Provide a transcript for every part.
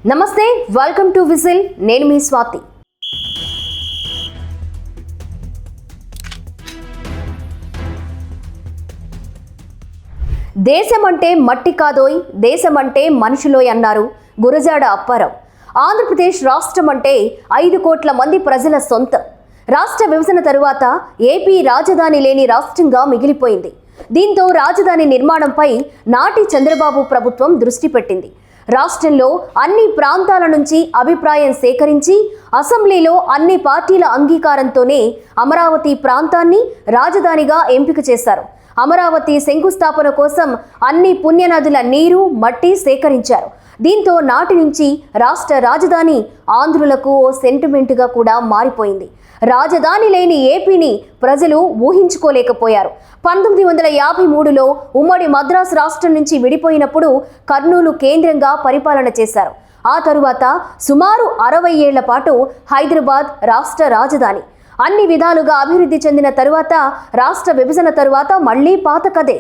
నమస్తే, welcome to whistle. నేను మీ స్వాతి. దేశమంటే మట్టి కాదోయ్, దేశమంటే మనుషులోయ్ అన్నారు గురజాడ అప్పారావు. ఆంధ్రప్రదేశ్ రాష్ట్రం అంటే 5 కోట్ల మంది ప్రజల సొంతం. రాష్ట్ర విభజన తరువాత ఏపీ రాజధాని లేని రాష్ట్రంగా మిగిలిపోయింది. దీంతో రాజధాని నిర్మాణంపై నాటి చంద్రబాబు ప్రభుత్వం దృష్టి పెట్టింది. రాష్ట్రంలో అన్ని ప్రాంతాల నుంచి అభిప్రాయం సేకరించి అసెంబ్లీలో అన్ని పార్టీల అంగీకారంతోనే అమరావతి ప్రాంతాన్ని రాజధానిగా ఎంపిక చేశారు. అమరావతి శంకుస్థాపన కోసం అన్ని పుణ్యనదుల నీరు, మట్టి సేకరించారు. దీంతో నాటి నుంచి రాష్ట్ర రాజధాని ఆంధ్రులకు ఓ సెంటిమెంట్గా కూడా మారిపోయింది. రాజధాని లేని ఏపీని ప్రజలు ఊహించుకోలేకపోయారు. 1953లో ఉమ్మడి మద్రాసు రాష్ట్రం నుంచి విడిపోయినప్పుడు కర్నూలు కేంద్రంగా పరిపాలన చేశారు. ఆ తరువాత సుమారు 60 ఏళ్ల పాటు హైదరాబాద్ రాష్ట్ర రాజధాని. అన్ని విధాలుగా అభివృద్ధి చెందిన తరువాత రాష్ట్ర విభజన తరువాత మళ్లీ పాత కథే.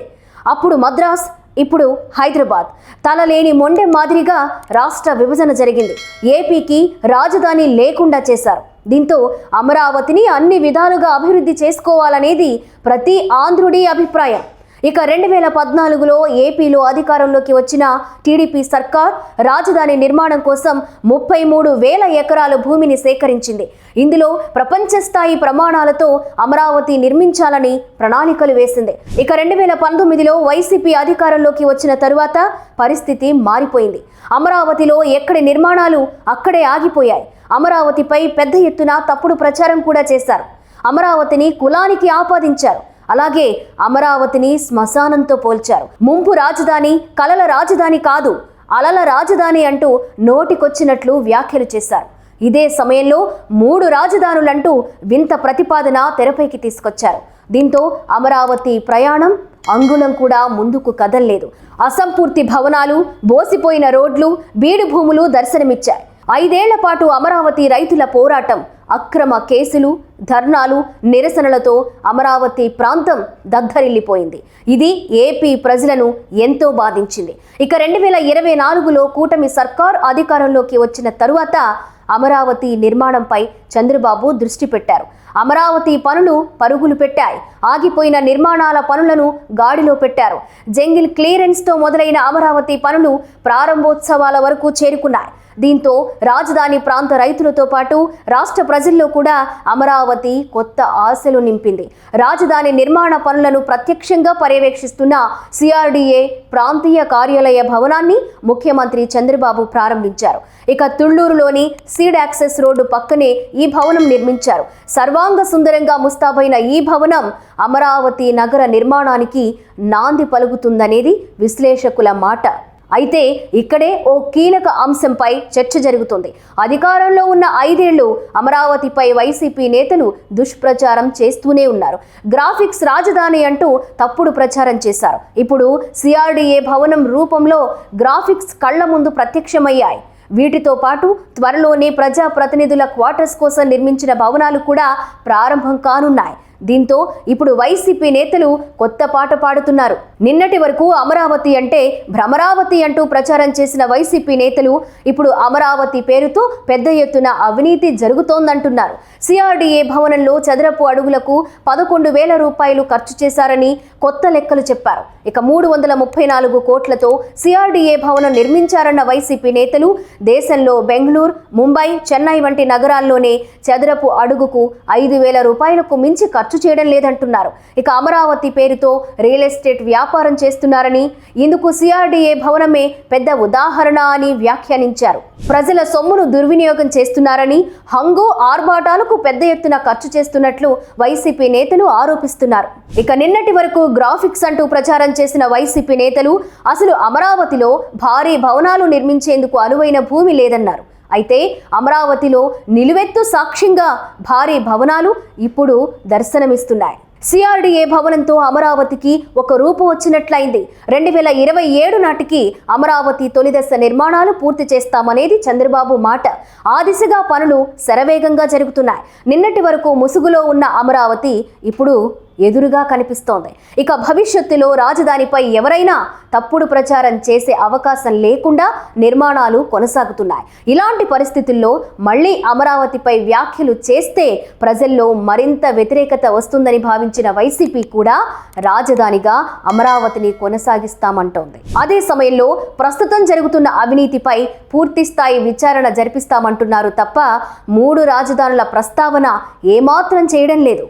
అప్పుడు మద్రాస్, ఇప్పుడు హైదరాబాద్. తలలేని మొండె మాదిరిగా రాష్ట్ర విభజన జరిగింది. ఏపీకి రాజధాని లేకుండా చేశారు. దీంతో అమరావతిని అన్ని విధాలుగా అభివృద్ధి చేసుకోవాలనేది ప్రతి ఆంధ్రుడి అభిప్రాయం. ఇక 2014లో ఏపీలో అధికారంలోకి వచ్చిన టీడీపీ సర్కార్ రాజధాని నిర్మాణం కోసం 33,000 ఎకరాల భూమిని సేకరించింది. ఇందులో ప్రపంచ స్థాయి ప్రమాణాలతో అమరావతి నిర్మించాలని ప్రణాళికలు వేసింది. ఇక 2019లో వైసీపీ అధికారంలోకి వచ్చిన తరువాత పరిస్థితి మారిపోయింది. అమరావతిలో ఎక్కడి నిర్మాణాలు అక్కడే ఆగిపోయాయి. అమరావతిపై పెద్ద ఎత్తున తప్పుడు ప్రచారం కూడా చేశారు. అమరావతిని కులానికి ఆపాదించారు. అలాగే అమరావతిని శ్మశానంతో పోల్చారు. ముంపు రాజధాని కలల రాజధాని కాదు, అలల రాజధాని అంటూ నోటికొచ్చినట్లు వ్యాఖ్యలు చేశారు. ఇదే సమయంలో 3 రాజధానులంటూ వింత ప్రతిపాదన తెరపైకి తీసుకొచ్చారు. దీంతో అమరావతి ప్రయాణం అంగుళం కూడా ముందుకు కదల్లేదు. అసంపూర్తి భవనాలు, బోసిపోయిన రోడ్లు, బీడు భూములు దర్శనమిచ్చాయి. 5 ఏళ్ల పాటు అమరావతి రైతుల పోరాటం, అక్రమ కేసులు, ధర్నాలు, నిరసనలతో అమరావతి ప్రాంతం దద్దరిల్లిపోయింది. ఇది ఏపీ ప్రజలను ఎంతో బాధించింది. ఇక 2024లో కూటమి సర్కార్ అధికారంలోకి వచ్చిన తరువాత అమరావతి నిర్మాణంపై చంద్రబాబు దృష్టి పెట్టారు. అమరావతి పనులు పరుగులు పెట్టాయి. ఆగిపోయిన నిర్మాణాల పనులను గాడిలో పెట్టారు. జంగిల్ క్లియరెన్స్తో మొదలైన అమరావతి పనులు ప్రారంభోత్సవాల వరకు చేరుకున్నాయి. దీంతో రాజధాని ప్రాంత రైతులతో పాటు రాష్ట్ర ప్రజల్లో కూడా అమరావతి కొత్త ఆశలు నింపింది. రాజధాని నిర్మాణ పనులను ప్రత్యక్షంగా పర్యవేక్షిస్తున్న సిఆర్డీఏ ప్రాంతీయ కార్యాలయ భవనాన్ని ముఖ్యమంత్రి చంద్రబాబు ప్రారంభించారు. ఇక తుళ్లూరులోని సీడ్ యాక్సెస్ రోడ్డు పక్కనే ఈ భవనం నిర్మించారు. సర్వాంగ సుందరంగా ముస్తాబైన ఈ భవనం అమరావతి నగర నిర్మాణానికి నాంది పలుకుతుందనేది విశ్లేషకుల మాట. అయితే ఇక్కడే ఓ కీలక అంశంపై చర్చ జరుగుతుంది. అధికారంలో ఉన్న 5 ఏళ్లు అమరావతిపై వైసీపీ నేతలు దుష్ప్రచారం చేస్తూనే ఉన్నారు. గ్రాఫిక్స్ రాజధాని అంటూ తప్పుడు ప్రచారం చేశారు. ఇప్పుడు సిఆర్డీఏ భవనం రూపంలో గ్రాఫిక్స్ కళ్ల ముందు ప్రత్యక్షమయ్యాయి. వీటితో పాటు త్వరలోనే ప్రజాప్రతినిధుల క్వార్టర్స్ కోసం నిర్మించిన భవనాలు కూడా ప్రారంభం కానున్నాయి. దీంతో ఇప్పుడు వైసీపీ నేతలు కొత్త పాట పాడుతున్నారు. నిన్నటి వరకు అమరావతి అంటే భ్రమరావతి అంటూ ప్రచారం చేసిన వైసీపీ నేతలు ఇప్పుడు అమరావతి పేరుతో పెద్ద ఎత్తున అవినీతి జరుగుతోందంటున్నారు. సిఆర్డీఏ భవనంలో చదరపు అడుగులకు 11,000 రూపాయలు ఖర్చు చేశారని కొత్త లెక్కలు చెప్పారు. ఇక 334 కోట్లతో సిఆర్డీఏ భవనం నిర్మించారన్న వైసీపీ నేతలు దేశంలో బెంగళూరు, ముంబై, చెన్నై వంటి నగరాల్లోనే చదరపు అడుగుకు 5,000 రూపాయలకు మించి ఖర్చు చేయడం లేదంటున్నారు. ఇక అమరావతి పేరుతో రియల్ ఎస్టేట్ వ్యాపారం చేస్తున్నారని, ఇందుకు సిఆర్డీఏ భవనమే పెద్ద ఉదాహరణ అని వ్యాఖ్యానించారు. ప్రజల సొమ్మును దుర్వినియోగం చేస్తున్నారని, హంగు ఆర్భాటాలకు పెద్ద ఎత్తున ఖర్చు చేస్తున్నట్లు వైసీపీ నేతలు ఆరోపిస్తున్నారు. ఇక నిన్నటి వరకు గ్రాఫిక్స్ అంటూ ప్రచారం చేసిన వైసీపీ నేతలు అసలు అమరావతిలో భారీ భవనాలు నిర్మించేందుకు అనువైన భూమి లేదన్నారు. అయితే అమరావతిలో నిలువెత్తు సాక్ష్యంగా భారీ భవనాలు ఇప్పుడు దర్శనమిస్తున్నాయి. సిఆర్డీఏ భవనంతో అమరావతికి ఒక రూపు వచ్చినట్లయింది. 2027 నాటికి అమరావతి తొలిదశ నిర్మాణాలు పూర్తి చేస్తామనేది చంద్రబాబు మాట. ఆ దిశగా పనులు శరవేగంగా జరుగుతున్నాయి. నిన్నటి వరకు ముసుగులో ఉన్న అమరావతి ఇప్పుడు ఎదురుగా కనిపిస్తోంది. ఇక భవిష్యత్తులో రాజధానిపై ఎవరైనా తప్పుడు ప్రచారం చేసే అవకాశం లేకుండా నిర్మాణాలు కొనసాగుతున్నాయి. ఇలాంటి పరిస్థితుల్లో మళ్లీ అమరావతిపై వ్యాఖ్యలు చేస్తే ప్రజల్లో మరింత వ్యతిరేకత వస్తుందని భావించిన వైసీపీ కూడా రాజధానిగా అమరావతిని కొనసాగిస్తామంటోంది. అదే సమయంలో ప్రస్తుతం జరుగుతున్న అవినీతిపై పూర్తి స్థాయి విచారణ జరిపిస్తామంటున్నారు తప్ప 3 రాజధానుల ప్రస్తావన ఏమాత్రం చేయడం లేదు.